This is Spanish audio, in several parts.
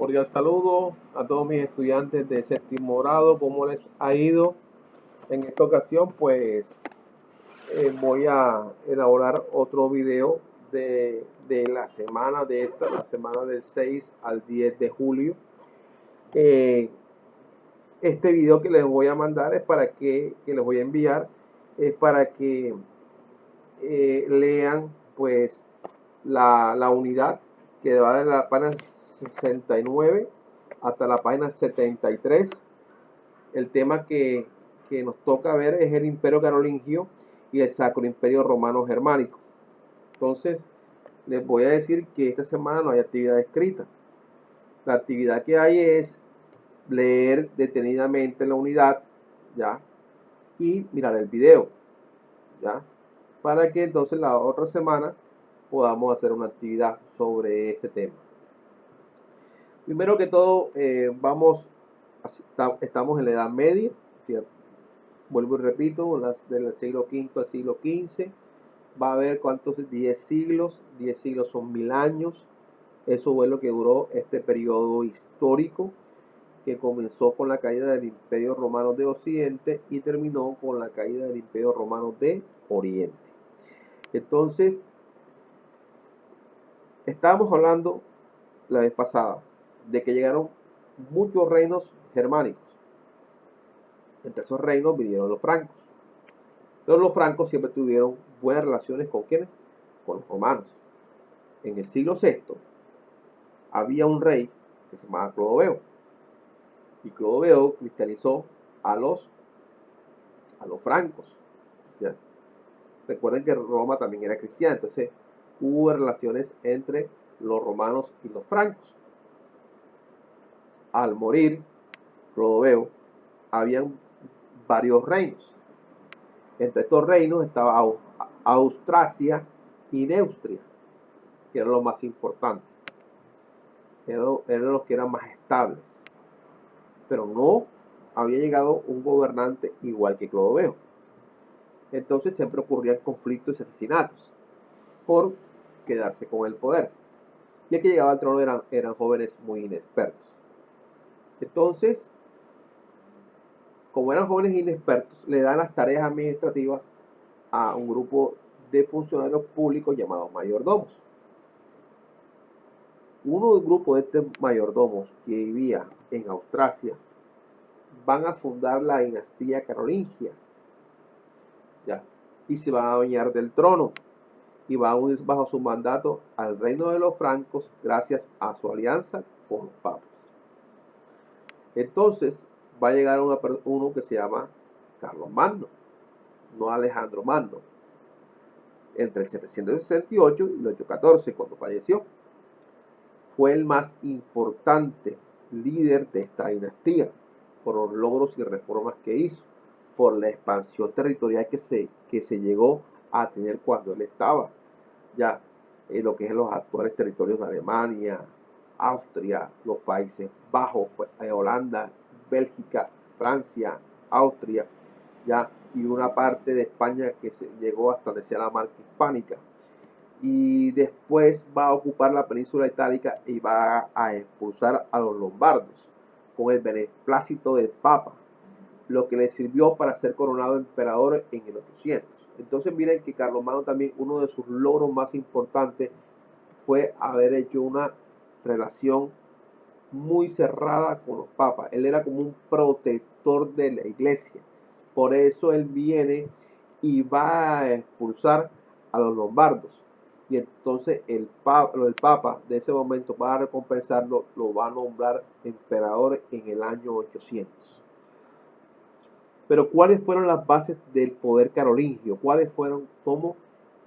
Cordial saludo a todos mis estudiantes de séptimo grado. ¿Cómo les ha ido? En esta ocasión, pues voy a elaborar otro video de la semana la semana del 6 al 10 de julio. Este video que les voy a mandar es que les voy a enviar, es para que lean pues la unidad que va de la página 69 hasta la página 73. El tema que nos toca ver es el Imperio Carolingio y el Sacro Imperio Romano Germánico. Entonces, les voy a decir que esta semana no hay actividad escrita. La actividad que hay es leer detenidamente la unidad, ¿ya? Y mirar el video, ¿ya? Para que entonces la otra semana podamos hacer una actividad sobre este tema. Primero que todo, estamos en la Edad Media, ¿cierto? Vuelvo y repito, del siglo V al siglo XV. Va a haber cuántos, 10 siglos. 10 siglos son 1000 años. Eso fue lo que duró este periodo histórico, que comenzó con la caída del Imperio Romano de Occidente y terminó con la caída del Imperio Romano de Oriente. Entonces, estábamos hablando la vez pasada de que llegaron muchos reinos germánicos. Entre esos reinos vinieron los francos. Pero los francos siempre tuvieron buenas relaciones con ¿quiénes? Con los romanos. En el siglo VI había un rey que se llamaba Clodoveo. Y Clodoveo cristianizó a los francos. ¿Ya? Recuerden que Roma también era cristiana, entonces hubo relaciones entre los romanos y los francos. Al morir Clodoveo, habían varios reinos. Entre estos reinos estaba Austrasia y Neustria, que eran los más importantes. Eran los que eran más estables. Pero no había llegado un gobernante igual que Clodoveo. Entonces siempre ocurrían conflictos y asesinatos por quedarse con el poder. Y el que llegaba al trono eran jóvenes muy inexpertos. Entonces, como eran jóvenes inexpertos, le dan las tareas administrativas a un grupo de funcionarios públicos llamados mayordomos. Uno del grupo de estos mayordomos que vivía en Austrasia van a fundar la dinastía carolingia, ¿ya? Y se van a adueñar del trono y van a unir bajo su mandato al reino de los francos gracias a su alianza con los papas. Entonces va a llegar uno que se llama Carlos Magno, no Alejandro Magno, entre el 768 y el 814, cuando falleció. Fue el más importante líder de esta dinastía por los logros y reformas que hizo, por la expansión territorial que se llegó a tener cuando él estaba ya en lo que es los actuales territorios de Alemania, Austria, los Países Bajos, Holanda, Bélgica, Francia, Austria, ya, y una parte de España que se llegó hasta donde sea la marca hispánica. Y después va a ocupar la península itálica y va a expulsar a los lombardos con el beneplácito del Papa, lo que le sirvió para ser coronado emperador en el 800. Entonces miren que Carlomagno también, uno de sus logros más importantes fue haber hecho una relación muy cerrada con los papas. Él era como un protector de la iglesia. Por eso él viene y va a expulsar a los lombardos. Y entonces el Papa de ese momento, para recompensarlo, lo va a nombrar emperador en el año 800. Pero ¿cuáles fueron las bases del poder carolingio? ¿Cuáles fueron, cómo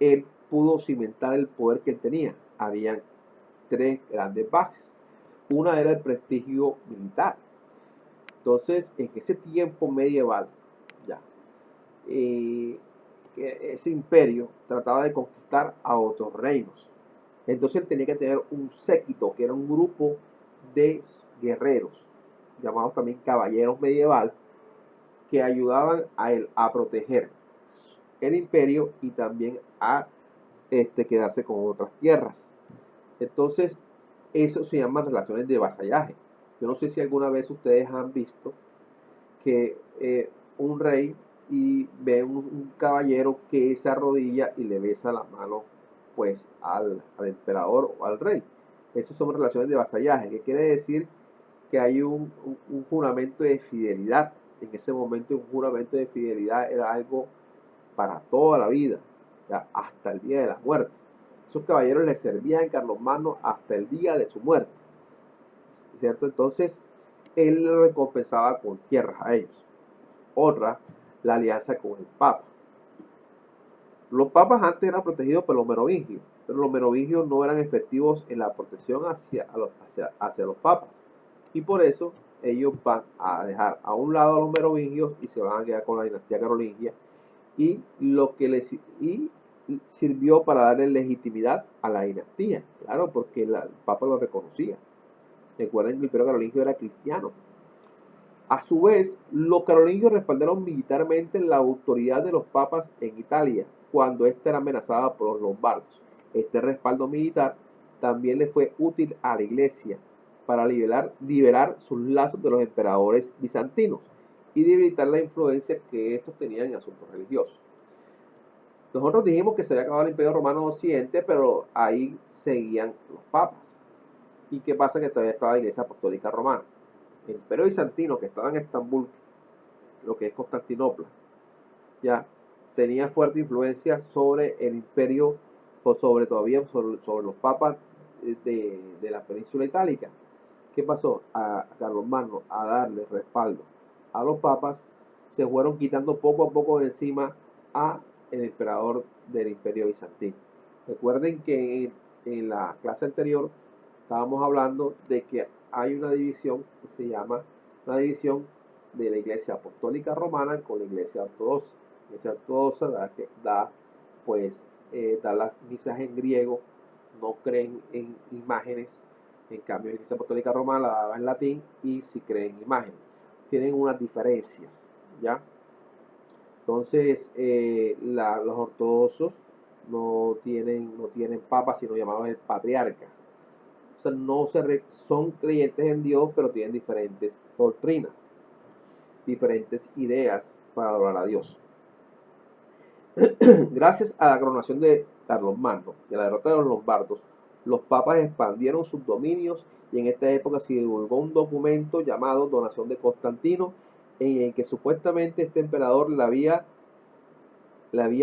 él pudo cimentar el poder que él tenía? Habían tres grandes bases. Una era el prestigio militar. Entonces, en ese tiempo medieval, ya, ese imperio trataba de conquistar a otros reinos. Entonces él tenía que tener un séquito, que era un grupo de guerreros, llamados también caballeros medieval, que ayudaban a él a proteger el imperio y también a quedarse con otras tierras. Entonces, eso se llama relaciones de vasallaje. Yo no sé si alguna vez ustedes han visto que un rey y ve un caballero que se arrodilla y le besa la mano pues al emperador o al rey. Eso son relaciones de vasallaje, que quiere decir que hay un juramento de fidelidad. En ese momento un juramento de fidelidad era algo para toda la vida, ya, hasta el día de la muerte. Esos caballeros le servían a Carlomagno hasta el día de su muerte, ¿cierto? Entonces, él le recompensaba con tierras a ellos. Otra, la alianza con el Papa. Los papas antes eran protegidos por los merovingios, pero los merovingios no eran efectivos en la protección hacia los papas. Y por eso ellos van a dejar a un lado a los merovingios y se van a quedar con la dinastía carolingia, y lo que les sirvió para darle legitimidad a la dinastía, claro, porque el papa lo reconocía. Recuerden que el imperio carolingio era cristiano. A su vez, los carolingios respaldaron militarmente la autoridad de los papas en Italia cuando ésta era amenazada por los lombardos. Este respaldo militar también le fue útil a la iglesia para liberar sus lazos de los emperadores bizantinos y debilitar la influencia que estos tenían en asuntos religiosos. Nosotros dijimos que se había acabado el imperio romano en Occidente, pero ahí seguían los papas. ¿Y qué pasa? Que todavía estaba la iglesia apostólica romana. El imperio bizantino, que estaba en Estambul, lo que es Constantinopla, ya tenía fuerte influencia sobre el imperio, o sobre los papas de la península itálica. ¿Qué pasó? A Carlomagno, a darle respaldo a los papas, se fueron quitando poco a poco de encima a el emperador del imperio bizantino. Recuerden que en la clase anterior estábamos hablando de que hay una división que se llama la división de la iglesia apostólica romana con la iglesia ortodoxa. La iglesia ortodoxa da las misas en griego, no creen en imágenes. En cambio, la iglesia apostólica romana la daba en latín y sí creen en imágenes. Tienen unas diferencias, ¿ya? Entonces, los ortodoxos no tienen papa, sino llamados el patriarca. O sea, son creyentes en Dios, pero tienen diferentes doctrinas, diferentes ideas para adorar a Dios. Gracias a la coronación de Carlomagno y a la derrota de los lombardos, los papas expandieron sus dominios y en esta época se divulgó un documento llamado Donación de Constantino, en el que supuestamente este emperador le había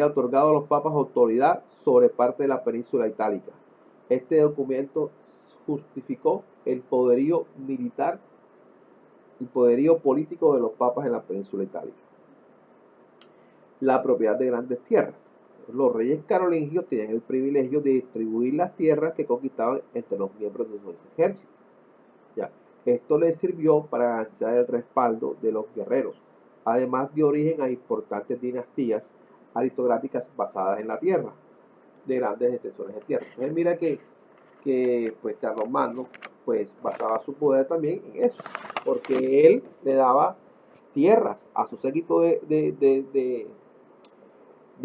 otorgado a los papas autoridad sobre parte de la península itálica. Este documento justificó el poderío militar y poderío político de los papas en la península itálica. La propiedad de grandes tierras. Los reyes carolingios tenían el privilegio de distribuir las tierras que conquistaban entre los miembros de sus ejércitos. Ya. Esto les sirvió para garantizar el respaldo de los guerreros, además dio origen a importantes dinastías aristocráticas basadas en la tierra, de grandes extensiones de tierra. Entonces mira que pues Carlomagno pues basaba su poder también en eso, porque él le daba tierras a su séquito de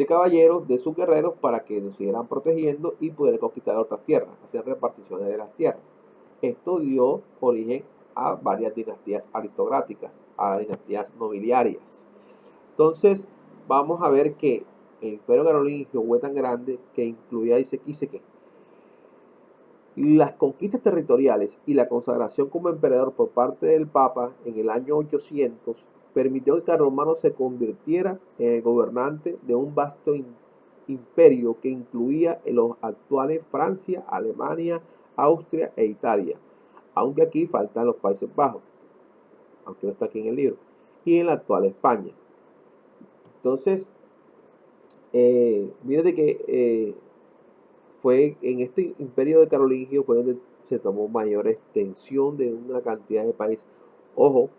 caballeros, de sus guerreros, para que nos siguieran protegiendo y pudieran conquistar otras tierras, hacer reparticiones de las tierras. Esto dio origen a varias dinastías aristocráticas, a dinastías nobiliarias. Entonces, vamos a ver que el imperio carolingio fue tan grande que incluía, dice que las conquistas territoriales y la consagración como emperador por parte del Papa en el año 800 permitió que Carlomagno se convirtiera en el gobernante de un vasto imperio que incluía en los actuales Francia, Alemania, Austria e Italia, aunque aquí faltan los Países Bajos, aunque no está aquí en el libro, y en la actual España. Entonces, mírate que fue en este imperio de carolingio fue donde se tomó mayor extensión de una cantidad de países. Ojo,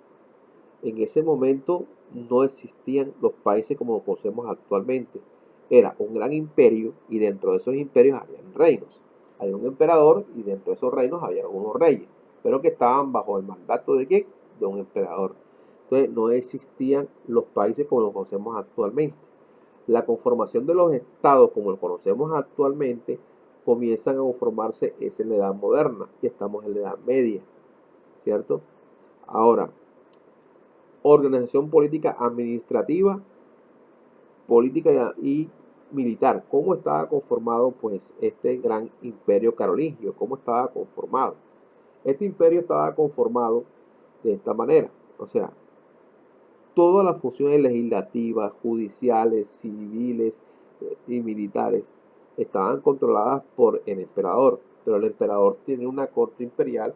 en ese momento no existían los países como los conocemos actualmente. Era un gran imperio y dentro de esos imperios había reinos. Había un emperador y dentro de esos reinos había algunos reyes, pero que estaban bajo el mandato de ¿quién? De un emperador. Entonces no existían los países como los conocemos actualmente. La conformación de los estados como los conocemos actualmente comienzan a conformarse es en la Edad Moderna y estamos en la Edad Media, ¿cierto? Ahora, organización política administrativa, política y militar. ¿Cómo estaba conformado pues este gran imperio carolingio? ¿Cómo estaba conformado? Este imperio estaba conformado de esta manera, o sea, todas las funciones legislativas, judiciales, civiles y militares estaban controladas por el emperador, pero el emperador tiene una corte imperial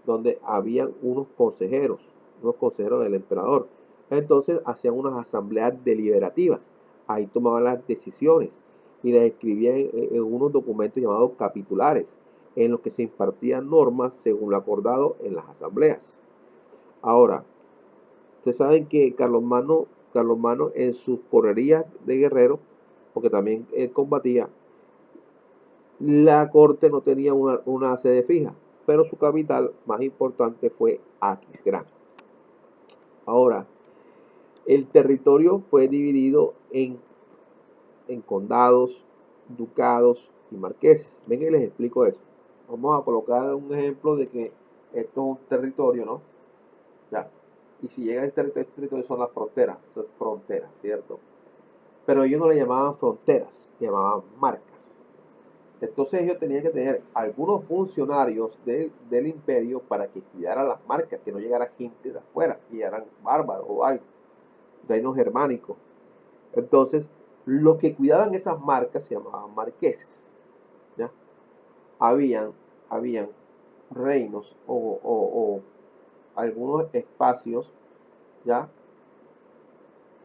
donde habían unos consejeros del emperador. Entonces hacían unas asambleas deliberativas, ahí tomaban las decisiones y las escribían en unos documentos llamados capitulares, en los que se impartían normas según lo acordado en las asambleas. Ahora, ustedes saben que Carlos Mano en sus correrías de guerrero, porque también él combatía, la corte no tenía una sede fija, pero su capital más importante fue Aquisgrán. Ahora, el territorio fue dividido en condados, ducados y marqueses. Ven que les explico eso. Vamos a colocar un ejemplo de que esto es un territorio, ¿no? Ya. Y si llega a este territorio son las fronteras, ¿cierto? Pero ellos no le llamaban fronteras, le llamaban marcas. Entonces ellos tenían que tener algunos funcionarios del imperio para que cuidaran las marcas, que no llegara gente de afuera, y eran bárbaros o algo, reinos germánicos. Entonces, los que cuidaban esas marcas se llamaban marqueses. ¿Ya? Habían reinos o algunos espacios, ¿ya?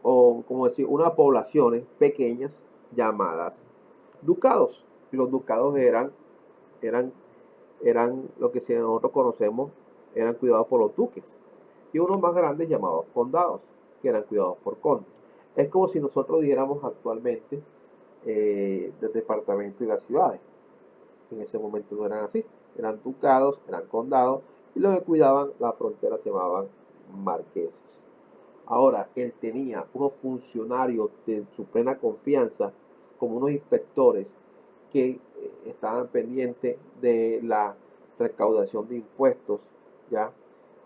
O como decir, unas poblaciones pequeñas llamadas ducados. Y los ducados eran, eran lo que nosotros conocemos, eran cuidados por los duques. Y unos más grandes llamados condados, que eran cuidados por condes. Es como si nosotros dijéramos actualmente del departamento y las ciudades. En ese momento no eran así. Eran ducados, eran condados, y los que cuidaban la frontera se llamaban marqueses. Ahora, él tenía unos funcionarios de su plena confianza, como unos inspectores que estaban pendientes de la recaudación de impuestos, ¿ya?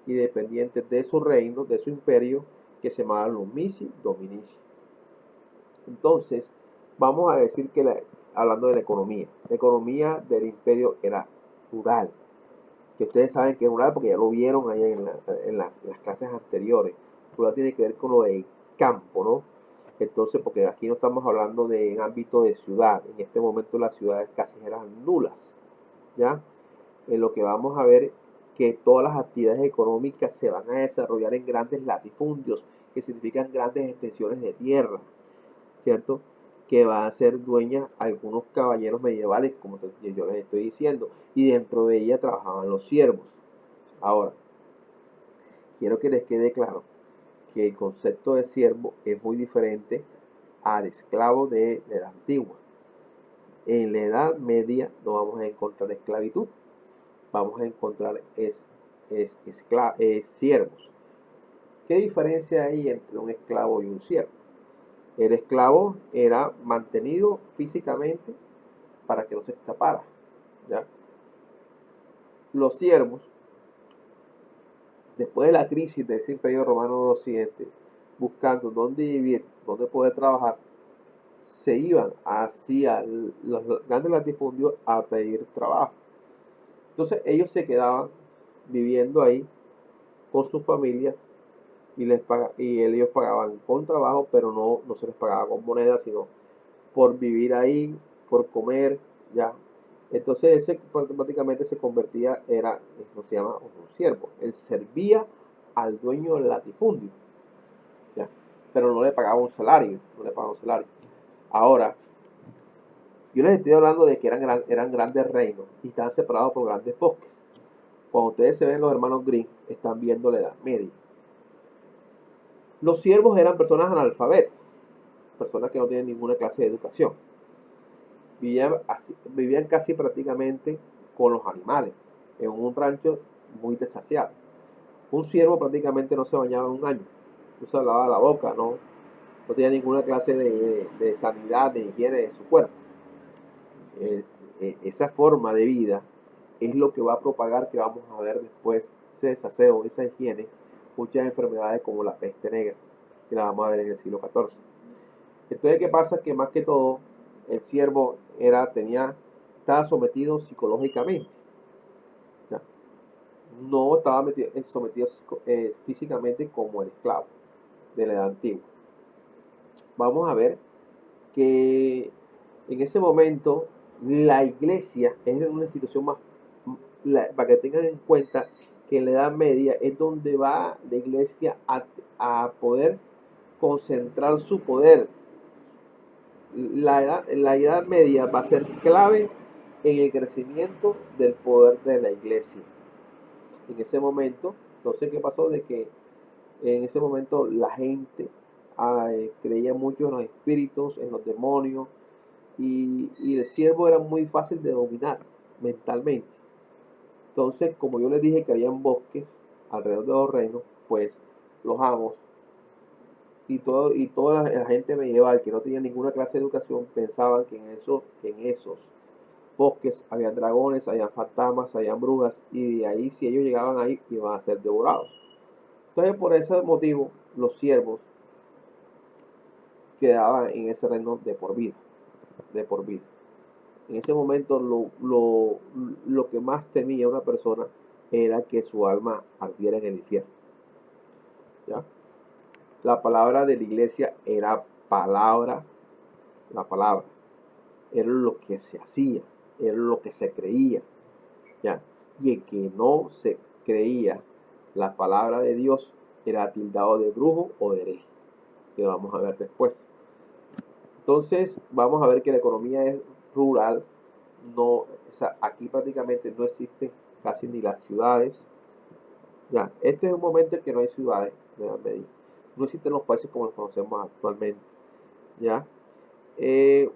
Y dependientes de su reino, de su imperio, que se llamaba Lumici Dominici. Entonces, vamos a decir que, hablando de la economía del imperio era rural, que ustedes saben que es rural porque ya lo vieron ahí en las clases anteriores. Rural tiene que ver con lo del campo, ¿no? Entonces, porque aquí no estamos hablando de ámbito de ciudad, en este momento las ciudades casi eran nulas, ¿ya? En lo que vamos a ver que todas las actividades económicas se van a desarrollar en grandes latifundios, que significan grandes extensiones de tierra, ¿cierto? Que va a ser dueñas algunos caballeros medievales, como yo les estoy diciendo, y dentro de ella trabajaban los siervos. Ahora, quiero que les quede claro que el concepto de siervo es muy diferente al esclavo de la edad antigua. En la Edad Media no vamos a encontrar esclavitud, vamos a encontrar siervos. ¿Qué diferencia hay entre un esclavo y un siervo? El esclavo era mantenido físicamente para que no se escapara, ¿ya? Los siervos, después de la crisis de ese imperio romano de Occidente, buscando dónde vivir, dónde poder trabajar, se iban hacia los grandes latifundios a pedir trabajo. Entonces ellos se quedaban viviendo ahí con sus familias y ellos pagaban con trabajo, pero no se les pagaba con moneda, sino por vivir ahí, por comer, ya. Entonces ese prácticamente se convertía, eso se llama un siervo. Él servía al dueño del latifundio, ya. Pero no le pagaba un salario, no le pagaba un salario. Ahora, yo les estoy hablando de que eran grandes reinos y estaban separados por grandes bosques. Cuando ustedes se ven los hermanos Grimm, están viendo la Edad Media. Los siervos eran personas analfabetas, personas que no tienen ninguna clase de educación. Vivían casi prácticamente con los animales, en un rancho muy desasiado. Un siervo prácticamente no se bañaba en un año, no se lavaba la boca, no tenía ninguna clase de sanidad, de higiene de su cuerpo. esa forma de vida es lo que va a propagar que vamos a ver después ese desaseo, esa higiene, muchas enfermedades como la peste negra, que la vamos a ver en el siglo XIV. Entonces, ¿qué pasa? Que más que todo, el siervo estaba sometido psicológicamente, ¿ya? No estaba sometido físicamente como el esclavo de la edad antigua. Vamos a ver que en ese momento la iglesia es una institución más, para que tengan en cuenta que en la Edad Media es donde va la iglesia a poder concentrar su poder. La edad Media va a ser clave en el crecimiento del poder de la iglesia. En ese momento, entonces, ¿qué pasó? De que en ese momento la gente creía mucho en los espíritus, en los demonios, y el siervo era muy fácil de dominar mentalmente. Entonces, como yo les dije que habían bosques alrededor de los reinos, pues los amos y toda la gente medieval que no tenía ninguna clase de educación pensaban que en esos bosques habían dragones, habían fantasmas, habían brujas, y de ahí, si ellos llegaban ahí, iban a ser devorados. Entonces, por ese motivo, los siervos quedaban en ese reino de por vida, de por vida. En ese momento lo que más temía una persona era que su alma ardiera en el infierno. ¿Ya? La palabra de la iglesia era palabra, la palabra, era lo que se hacía, era lo que se creía. ¿Ya? Y el que no se creía la palabra de Dios era tildado de brujo o de hereje, que lo vamos a ver después. Entonces, vamos a ver que la economía es rural, no, o sea, aquí prácticamente no existen casi ni las ciudades. Ya, este es un momento en que no hay ciudades, no existen los países como los conocemos actualmente. Ya, eh,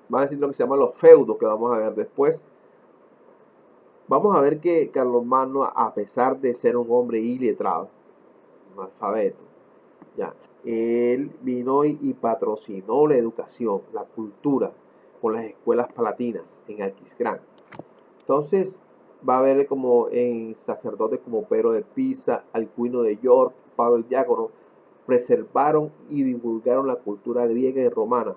van a decir lo que se llaman los feudos, que vamos a ver después. Vamos a ver que Carlomagno, a pesar de ser un hombre iletrado, un alfabeto, ya, él vino y patrocinó la educación, la cultura, con las escuelas palatinas en Aquisgrán. Entonces va a haber como en sacerdotes como Pedro de Pisa, Alcuino de York, Pablo el Diácono, preservaron y divulgaron la cultura griega y romana,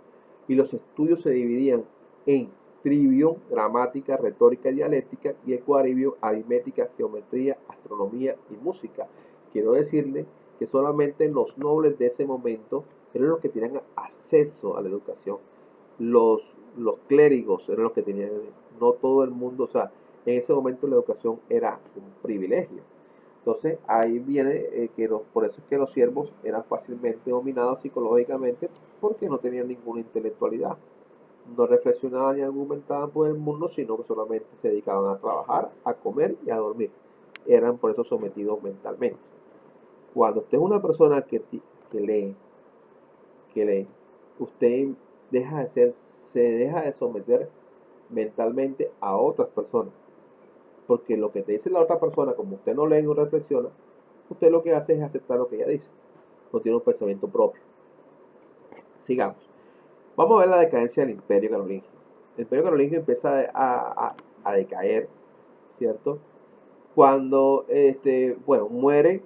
y los estudios se dividían en trivium, gramática, retórica y dialéctica, y ecuaribio, aritmética, geometría, astronomía y música. Quiero decirle que solamente los nobles de ese momento eran los que tenían acceso a la educación. Los clérigos eran los que tenían, no todo el mundo, o sea, en ese momento la educación era un privilegio. Entonces ahí viene por eso es que los siervos eran fácilmente dominados psicológicamente porque no tenían ninguna intelectualidad. No reflexionaban ni argumentaban por el mundo, sino que solamente se dedicaban a trabajar, a comer y a dormir. Eran por eso sometidos mentalmente. Cuando usted es una persona que lee, que lee, usted se deja de someter mentalmente a otras personas. Porque lo que te dice la otra persona, como usted no lee ni reflexiona, usted lo que hace es aceptar lo que ella dice. No tiene un pensamiento propio. Sigamos. Vamos a ver la decadencia del Imperio Carolingio. El Imperio Carolingio empieza a decaer, ¿cierto? Cuando, muere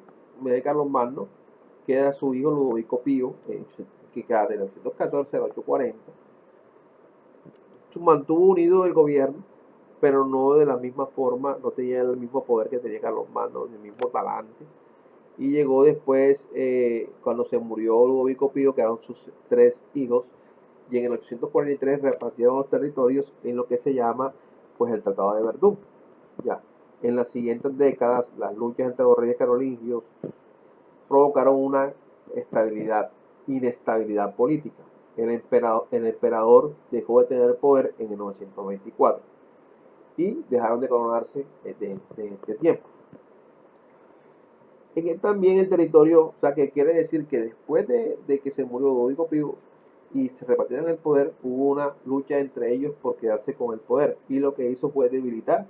Carlomagno, queda su hijo Ludovico Pío, que queda de 914 a 840. Mantuvo unido el gobierno, pero no de la misma forma, no tenía el mismo poder que tenía Carlomagno, ni el mismo talante. Y llegó después, cuando se murió Ludovico Pío, quedaron sus tres hijos, y en el 843 repartieron los territorios en lo que se llama pues el Tratado de Verdún. Ya. En las siguientes décadas, las luchas entre los reyes carolingios provocaron una inestabilidad política. El emperador dejó de tener poder en el 924 y dejaron de coronarse desde este tiempo. También el territorio, o sea, que quiere decir que después de que se murió Ludovico Pío y se repartieron el poder, hubo una lucha entre ellos por quedarse con el poder, y lo que hizo fue debilitar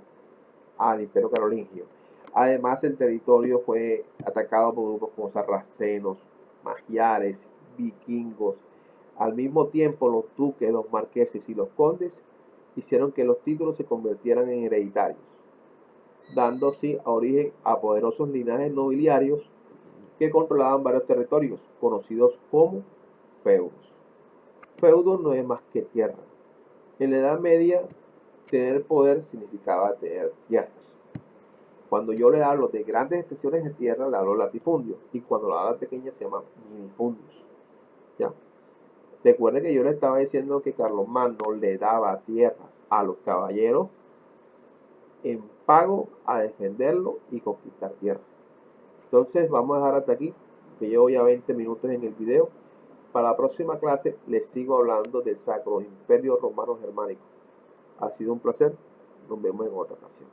al Imperio Carolingio. Además, el territorio fue atacado por grupos como sarracenos, magiares, vikingos. Al mismo tiempo, los duques, los marqueses y los condes hicieron que los títulos se convirtieran en hereditarios, dando así origen a poderosos linajes nobiliarios que controlaban varios territorios, conocidos como feudos. Feudo no es más que tierra. En la Edad Media, tener poder significaba tener tierras. Cuando yo le hablo de grandes extensiones de tierra, le hablo latifundio. Y cuando le hablo de pequeñas, se llaman minifundios. ¿Ya? Recuerde que yo le estaba diciendo que Carlomagno le daba tierras a los caballeros en pago a defenderlo y conquistar tierra. Entonces vamos a dejar hasta aquí, que llevo ya 20 minutos en el video. Para la próxima clase les sigo hablando del Sacro Imperio Romano Germánico. Ha sido un placer. Nos vemos en otra ocasión.